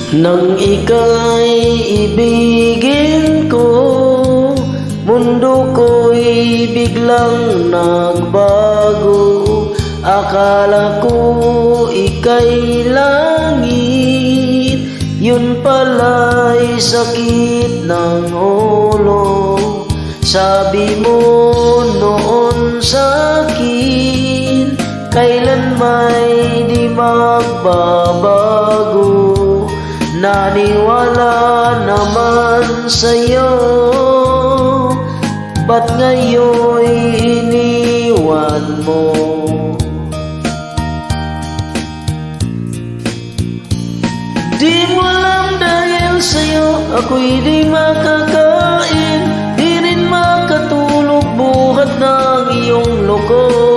Nang ika'y ibigin ko, mundo ko'y biglang nagbago. Akala ko ika'y langit, yun pala'y sakit ng ulo. Sabi mo noon sa'kin, kailan may di magbabago. Naniwala naman sa'yo, ba't ngayon'y iniwan mo? Di mo alam dahil sa'yo ako'y di makakain, di rin makatulog buhat ng iyong loko.